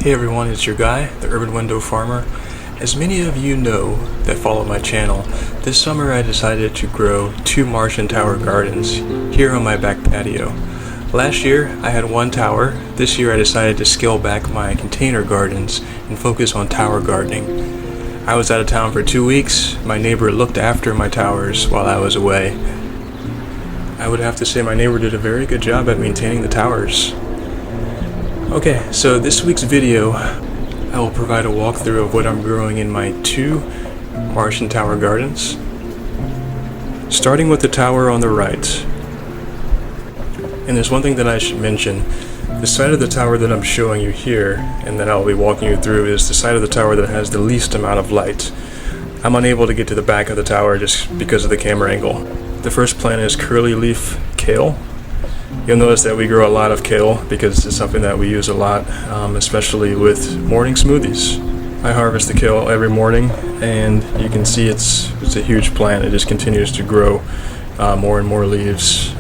Hey everyone, it's your guy, the Urban Window Farmer. As many of you know that follow my channel, this summer I decided to grow 2 Martian tower gardens here on my back patio. Last year I had 1 tower. This year I decided to scale back my container gardens and focus on tower gardening. I was out of town for 2 weeks. My neighbor looked after my towers while I was away. I would have to say my neighbor did a very good job at maintaining the towers. Okay, so this week's video, I will provide a walkthrough of what I'm growing in my 2 Martian tower gardens. Starting with the tower on the right. And there's one thing that I should mention. The side of the tower that I'm showing you here, and that I'll be walking you through, is the side of the tower that has the least amount of light. I'm unable to get to the back of the tower just because of the camera angle. The first plant is curly leaf kale. You'll notice that we grow a lot of kale because it's something that we use a lot, especially with morning smoothies. I harvest the kale every morning, and you can see it's a huge plant. It just continues to grow more and more leaves,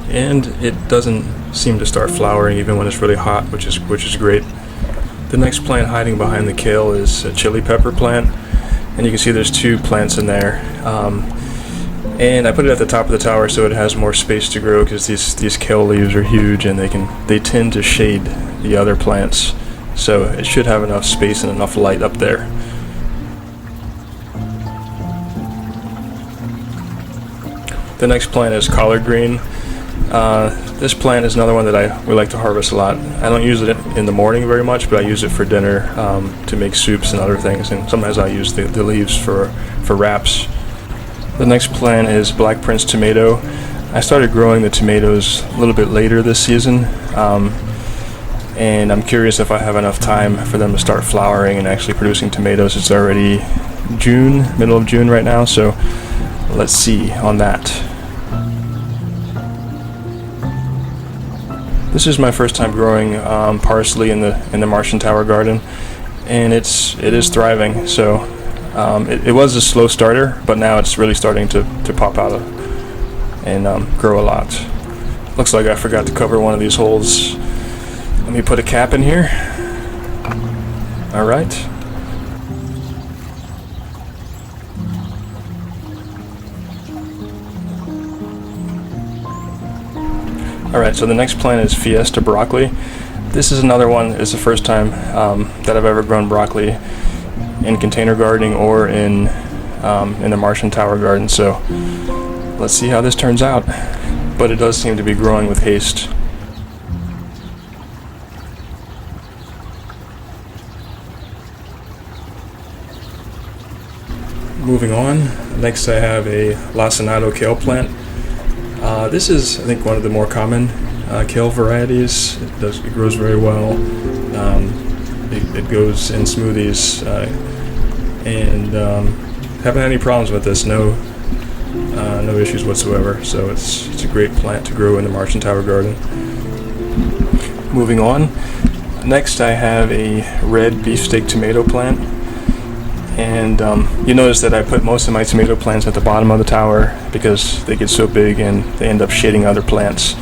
and it doesn't seem to start flowering even when it's really hot, which is great. The next plant hiding behind the kale is a chili pepper plant, and you can see there's 2 plants in there. And I put it at the top of the tower so it has more space to grow because these kale leaves are huge and they tend to shade the other plants. So it should have enough space and enough light up there. The next plant is collard green. This plant is another one that we like to harvest a lot. I don't use it in the morning very much, but I use it for dinner to make soups and other things. And sometimes I use the leaves for wraps. The next plant is Black Prince tomato. I started growing the tomatoes a little bit later this season, and I'm curious if I have enough time for them to start flowering and actually producing tomatoes. It's already June, middle of June right now, so let's see on that. This is my first time growing parsley in the Martian tower garden, and it is thriving. So. It was a slow starter, but now it's really starting to pop out and grow a lot. Looks like I forgot to cover one of these holes. Let me put a cap in here. Alright. Alright, so the next plant is FIESTA broccoli. This is another one. It's the first time that I've ever grown broccoli in container gardening or in the Martian tower garden, so let's see how this turns out. But it does seem to be growing with haste. Moving on, next I have a LACINATO kale plant. This is, I think, one of the more common kale varieties. It grows very well. It goes in smoothies, and haven't had any problems with this. No issues whatsoever. So it's a great plant to grow in the Martian tower garden. Moving on, next I have a red beefsteak tomato plant, and you notice that I put most of my tomato plants at the bottom of the tower because they get so big and they end up shading other plants.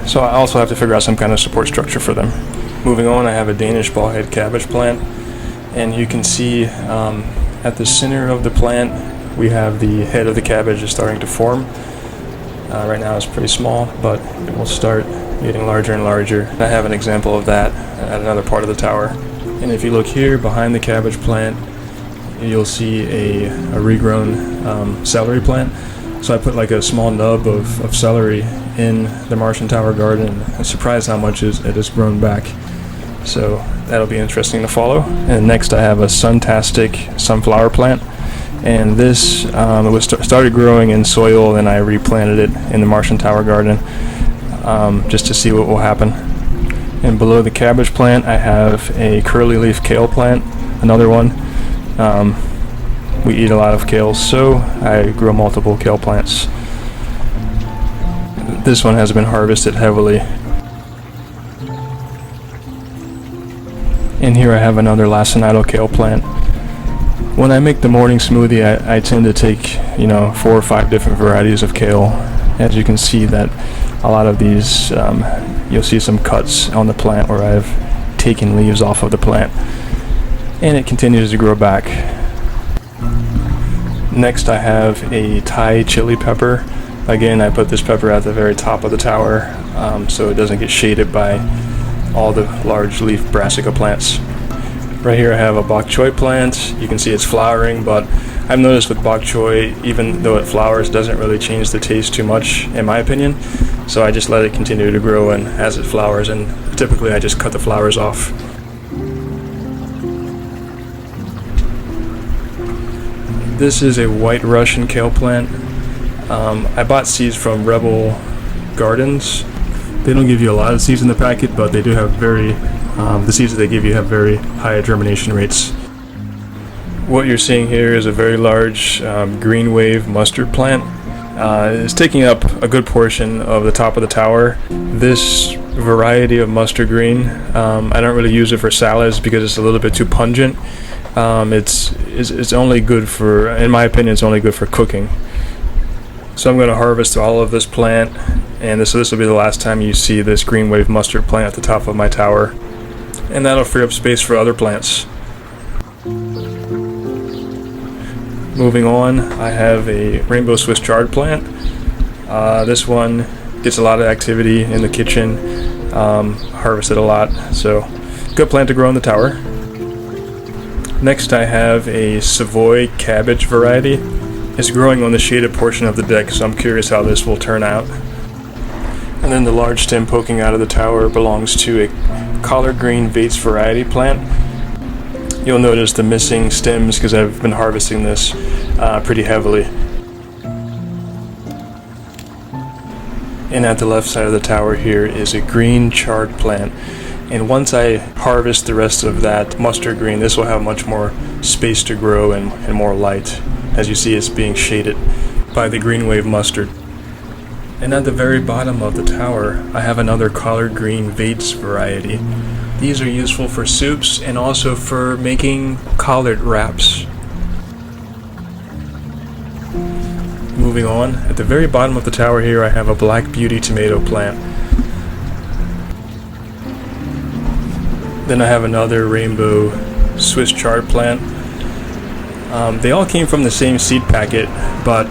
So I also have to figure out some kind of support structure for them. Moving on, I have a Danish BALLHEAD cabbage plant, and you can see at the center of the plant we have the head of the cabbage is starting to form. Right now it's pretty small, but it will start getting larger and larger. I have an example of that at another part of the tower. And if you look here behind the cabbage plant, you'll see a regrown celery plant. So I put like a small nub of celery in the Martian tower garden. I'm surprised how much it has grown back. So that'll be interesting to follow. And next I have a SUNTASTIC sunflower plant, and this started growing in soil, and I replanted it in the Martian tower garden just to see what will happen. And below the cabbage plant I have a curly leaf kale plant, another one. We eat a lot of kale, so I grow multiple kale plants. This one has been harvested heavily. And here I have another LACINATO kale plant. When I make the morning smoothie, I tend to take 4 or 5 different varieties of kale. As you can see that a lot of these, you'll see some cuts on the plant where I've taking leaves off of the plant, and it continues to grow back. Next I have a Thai chili pepper. Again, I put this pepper at the very top of the tower so it doesn't get shaded by all the large leaf brassica plants. Right here I have a bok choy plant. You can see it's flowering, but I've noticed with bok choy, even though it flowers, it doesn't really change the taste too much in my opinion. So I just let it continue to grow, and as it flowers, and typically I just cut the flowers off. This is a white Russian kale plant. I bought seeds from Rebel Gardens. They don't give you a lot of seeds in the packet, but they do have the seeds that they give you have very high germination rates. What you're seeing here is a very large green wave mustard plant. It's taking up a good portion of the top of the tower. This variety of mustard green, I don't really use it for salads because it's a little bit too pungent. It's only good for, in my opinion, it's only good for cooking. So I'm going to harvest all of this plant, and this will be the last time you see this green wave mustard plant at the top of my tower, and that'll free up space for other plants. Moving on, I have a rainbow Swiss chard plant. This one gets a lot of activity in the kitchen, harvested a lot, so good plant to grow in the tower. Next I have a SAVOY cabbage variety. It's growing on the shaded portion of the deck, so I'm curious how this will turn out. And then the large stem poking out of the tower belongs to a collard green VATES variety plant. You'll notice the missing stems because I've been harvesting this pretty heavily. And at the left side of the tower here is a green chard plant. And once I harvest the rest of that mustard green, this will have much more space to grow and more light. As you see, it's being shaded by the green wave mustard. And at the very bottom of the tower, I have another collard green VATES variety. These are useful for soups and also for making collard wraps. Moving on, at the very bottom of the tower here, I have a black beauty tomato plant. Then I have another rainbow Swiss chard plant. They all came from the same seed packet, but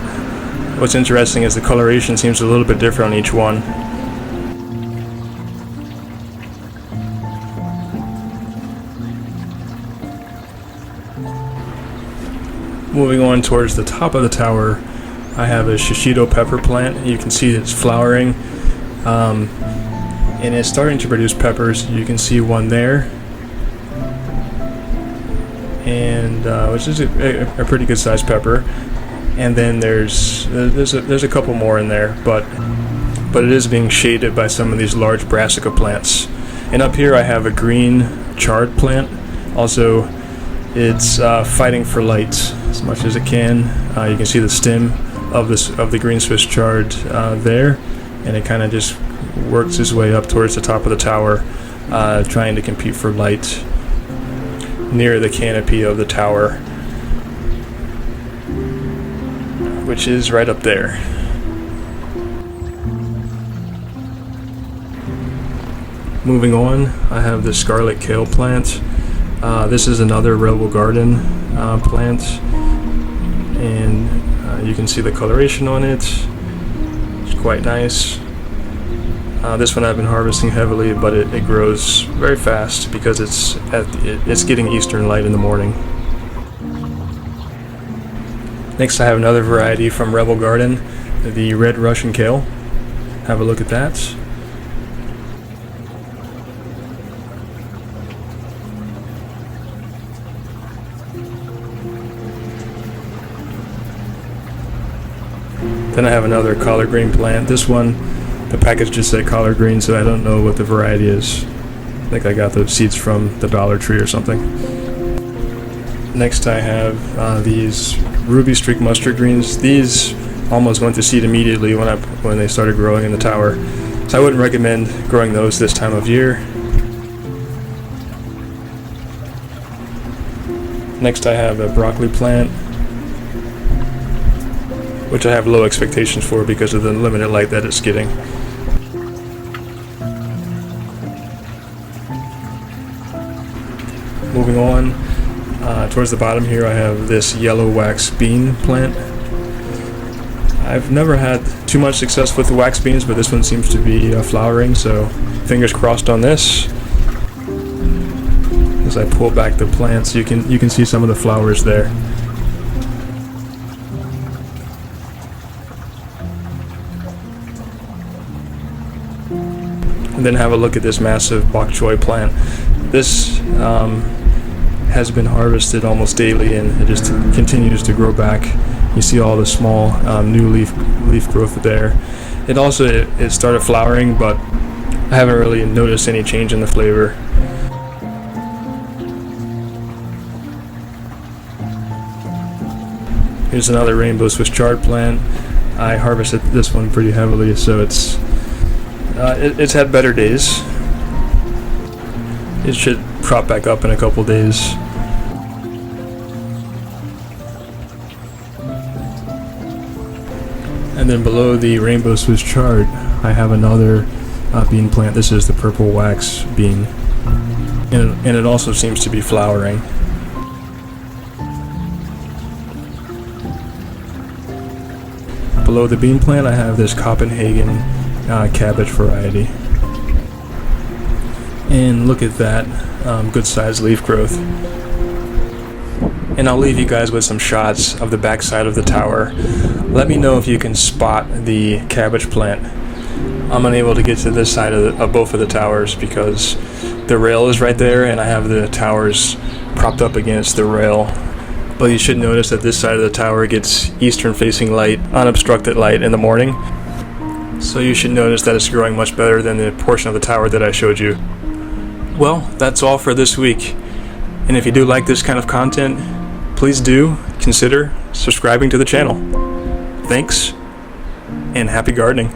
what's interesting is the coloration seems a little bit different on each one. Moving on towards the top of the tower, I have a SHISHITO pepper plant. You can see it's flowering, and it's starting to produce peppers. You can see one there, and which is a pretty good sized pepper. And then there's a couple more in there, but it is being shaded by some of these large brassica plants. And up here I have a green chard plant. Also, it's fighting for light as much as it can. You can see the stem of the green Swiss chard there, and it kind of just works its way up towards the top of the tower, trying to compete for light near the canopy of the tower, which is right up there. Moving on, I have the scarlet kale plant. This is another Rebel Garden plant, and you can see the coloration on it. It's quite nice. This one I've been harvesting heavily, but it grows very fast because it's getting eastern light in the morning. Next I have another variety from Rebel Garden, the red Russian kale. Have a look at that. Then I have another collard green plant. This one, the package just said collard green, so I don't know what the variety is. I think I got those seeds from the Dollar Tree or something. Next I have these ruby streak mustard greens. These almost went to seed immediately when they started growing in the tower, so I wouldn't recommend growing those this time of year. Next I have a broccoli plant, which I have low expectations for because of the limited light that it's getting. moving on, towards the bottom here I have this yellow wax bean plant. I've never had too much success with the wax beans, but this one seems to be flowering, so fingers crossed on this. As I pull back the plants, you can see some of the flowers there. And then have a look at this massive bok choy plant. This has been harvested almost daily, and it just continues to grow back. You see all the small new leaf growth there. It also it started flowering, but I haven't really noticed any change in the flavor. Here's another rainbow Swiss chard plant. I harvested this one pretty heavily, so it's had better days. It should prop back up in a couple days. And then below the rainbow Swiss chard, I have another bean plant. This is the purple wax bean, and it also seems to be flowering. Below the bean plant, I have this Copenhagen cabbage variety. And look at that, good sized leaf growth. And I'll leave you guys with some shots of the back side of the tower. Let me know if you can spot the cabbage plant. I'm unable to get to this side of both of the towers because the rail is right there and I have the towers propped up against the rail. But you should notice that this side of the tower gets eastern facing light, unobstructed light in the morning. So you should notice that it's growing much better than the portion of the tower that I showed you. Well, that's all for this week. And if you do like this kind of content, please do consider subscribing to the channel. Thanks, and happy gardening.